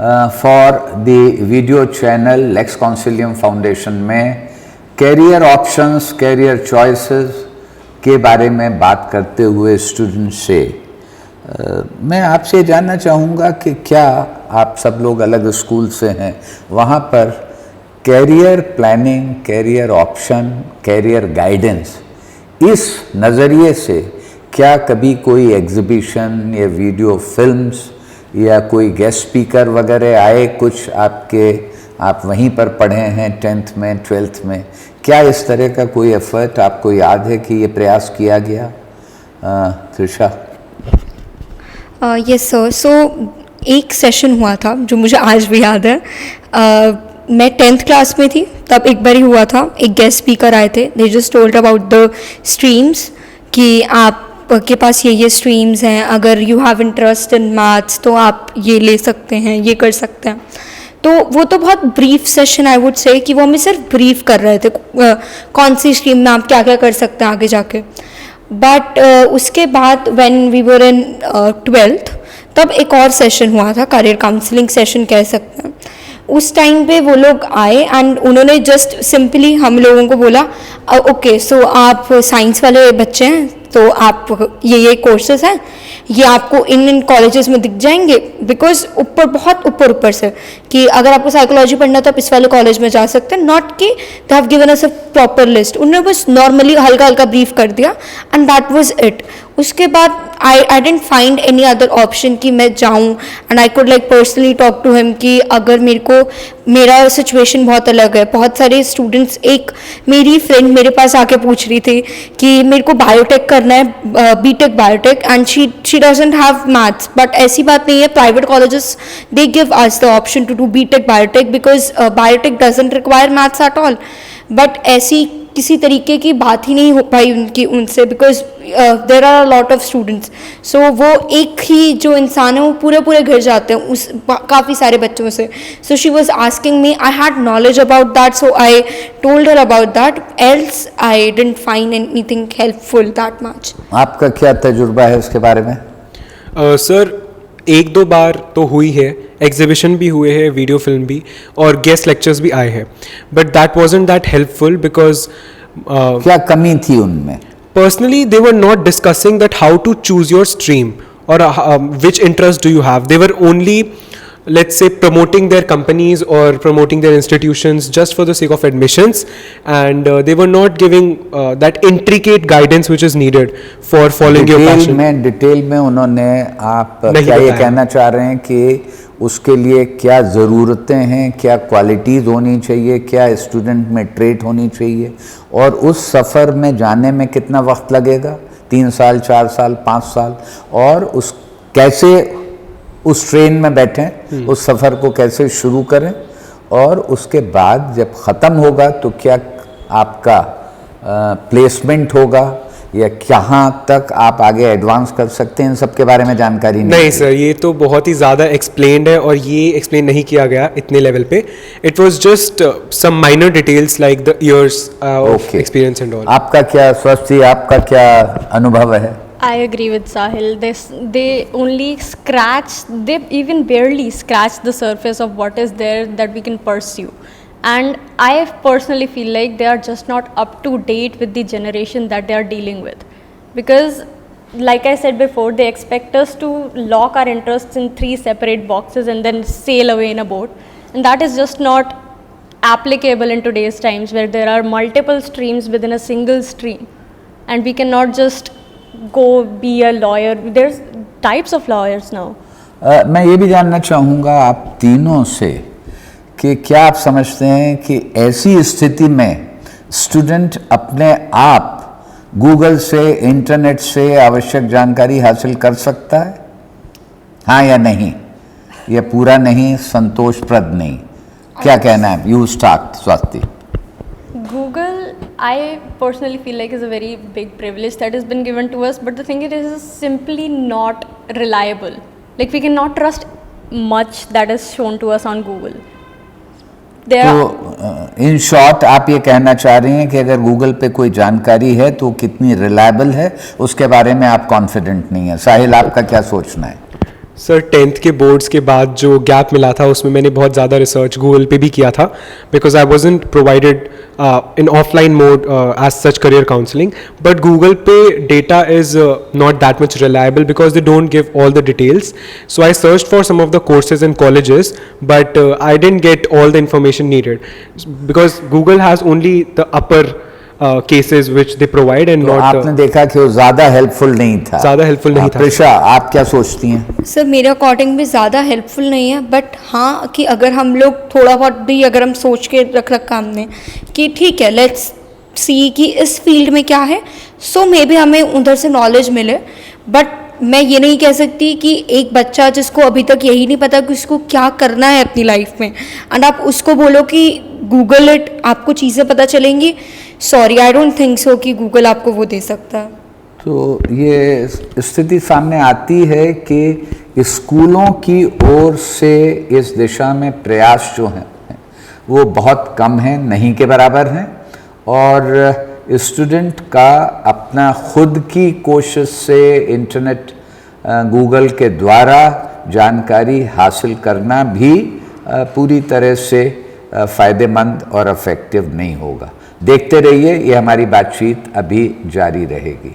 For the video channel Lex Consilium foundation में career options, career choices के बारे में बात करते हुए स्टूडेंट से मैं आपसे जानना चाहूँगा कि क्या आप सब लोग अलग स्कूल से हैं, वहाँ पर career planning, career option, career guidance, इस नज़रिए से क्या कभी कोई एग्जीबिशन या वीडियो फिल्म्स या कोई गेस्ट स्पीकर वगैरह आए? कुछ आप वहीं पर पढ़े हैं 10th में 12th में, क्या इस तरह का कोई एफर्ट आपको याद है कि ये प्रयास किया गया? त्रिशा। यस सर, सो एक सेशन हुआ था जो मुझे आज भी याद है। मैं 10th क्लास में थी तब एक बार ही हुआ था, एक गेस्ट स्पीकर आए थे। They just told about the streams कि आपके पास ये स्ट्रीम्स हैं, अगर you have interest in maths तो आप ये ले सकते हैं, ये कर सकते हैं। तो वो तो बहुत brief session I would say कि वो हमें सिर्फ ब्रीफ कर रहे थे कौन सी स्ट्रीम में आप क्या क्या कर सकते हैं आगे जाके। बट उसके बाद when we were in 12th तब एक और सेशन हुआ था, करियर काउंसलिंग सेशन कह सकते हैं। उस टाइम पे वो लोग आए एंड उन्होंने जस्ट सिंपली हम लोगों को बोला ओके सो आप साइंस वाले बच्चे हैं तो आप ये कोर्सेज हैं, ये आपको इन कॉलेजेस में दिख जाएंगे। बिकॉज बहुत ऊपर से कि अगर आपको साइकोलॉजी पढ़ना तो आप इस वाले कॉलेज में जा सकते हैं, नॉट कि they have given us a proper list. उन्होंने बस नॉर्मली हल्का हल्का ब्रीफ कर दिया एंड दैट वाज इट। उसके बाद I didn't find any other option कि मैं जाऊँ and I could like personally talk to him कि अगर मेरा सिचुएशन बहुत अलग है। बहुत सारे स्टूडेंट्स, एक मेरी फ्रेंड मेरे पास आके पूछ रही थी कि मेरे को बायोटेक करना है, BTech biotech, and she doesn't have maths. But ऐसी बात नहीं है, private colleges they give us the option to do BTech biotech because biotech doesn't require maths at all. But ऐसी किसी तरीके की बात ही नहीं हो पाई उनसे because there are a lot of students. So वो एक ही जो इंसान है वो पूरे घर जाते हैं उस काफ़ी सारे बच्चों से। So she was asking me, I had knowledge about that, so I told her about that, else I didn't find anything helpful that much. आपका क्या तजुर्बा है उसके बारे में? सर एक दो बार तो हुई है, एग्जीबिशन भी हुए हैं, वीडियो फिल्म भी, और गेस्ट लेक्चर्स भी आए हैं, but that wasn't that helpful because क्या कमी थी उनमें? Personally, they were not discussing that how to choose your stream or which interest do you have. They were only, let's say, promoting their companies or promoting their institutions just for the sake of admissions, and they were not giving that intricate guidance which is needed for following your passion. Detail में उन्होंने आप क्या ये कहना चाह रहे हैं कि उसके लिए क्या ज़रूरतें हैं, क्या क्वालिटीज़ होनी चाहिए, क्या स्टूडेंट में ट्रेट होनी चाहिए, और उस सफ़र में जाने में कितना वक्त लगेगा, 3 साल, 4 साल, 5 साल, और कैसे उस ट्रेन में बैठें, उस सफ़र को कैसे शुरू करें, और उसके बाद जब ख़त्म होगा तो क्या आपका प्लेसमेंट होगा या कहाँ तक आप आगे एडवांस कर सकते हैं, इन सब के बारे में जानकारी नहीं सर, ये तो बहुत ही ज़्यादा एक्सप्लेन्ड है और ये एक्सप्लेन नहीं किया गया इतने लेवल पे। It was just some minor details like the years of experience and all. आपका क्या स्वस्थ, आपका क्या अनुभव है? I agree with Sahil. They only they even barely scratch the surface of what is there that we can pursue. And I personally feel like they are just not up to date with the generation that they are dealing with. Because like I said before, they expect us to lock our interests in 3 separate boxes and then sail away in a boat. And that is just not applicable in today's times where there are multiple streams within a single stream. And we cannot just go be a lawyer. There's types of lawyers now. मैं ये भी जानना चाहूँगा आप तीनों से कि क्या आप समझते हैं कि ऐसी स्थिति में स्टूडेंट अपने आप गूगल से, इंटरनेट से आवश्यक जानकारी हासिल कर सकता है, हाँ या नहीं? यह पूरा नहीं, संतोषप्रद नहीं, क्या कहना है? You start, Swati. Google, I personally feel like is a very big privilege that has been given to us, but the thing is simply not reliable. Like we cannot trust much that is shown to us on Google. तो in short आप ये कहना चाह रही हैं कि अगर Google पे कोई जानकारी है तो कितनी रिलायबल है उसके बारे में आप कॉन्फिडेंट नहीं है। साहिल, आपका क्या सोचना है? सर 10th के बोर्ड्स के बाद जो गैप मिला था उसमें मैंने बहुत ज़्यादा रिसर्च गूगल पे भी किया था, because I wasn't provided in offline mode as such career counselling, but Google पे data is not that much reliable because they don't give all the details. So I search for some of the courses in colleges, but I didn't get all the information needed because Google has only the upper cases which they provide and तो not आपने देखा कि वो ज़्यादा helpful नहीं था. ज़्यादा helpful नहीं था. प्रिशा, आप क्या सोचती हैं? सर मेरे अकॉर्डिंग भी ज़्यादा हेल्पफुल नहीं है, बट हाँ कि अगर हम लोग थोड़ा बहुत भी अगर हम सोच के रख रखा हमने कि ठीक है लेट्स सी कि इस फील्ड में क्या है, सो मे बी हमें उधर से नॉलेज मिले. बट मैं ये नहीं कह सकती कि एक बच्चा जिसको अभी तक यही नहीं पता कि उसको क्या करना है अपनी लाइफ में, एंड आप उसको बोलो कि गूगल इट, आपको चीज़ें पता चलेंगी. Sorry, I don't think so कि गूगल आपको वो दे सकता है. तो ये स्थिति सामने आती है कि स्कूलों की ओर से इस दिशा में प्रयास जो हैं वो बहुत कम हैं, नहीं के बराबर हैं, और स्टूडेंट का अपना खुद की कोशिश से इंटरनेट गूगल के द्वारा जानकारी हासिल करना भी पूरी तरह से फ़ायदेमंद और इफ़ेक्टिव नहीं होगा. देखते रहिए, ये हमारी बातचीत अभी जारी रहेगी.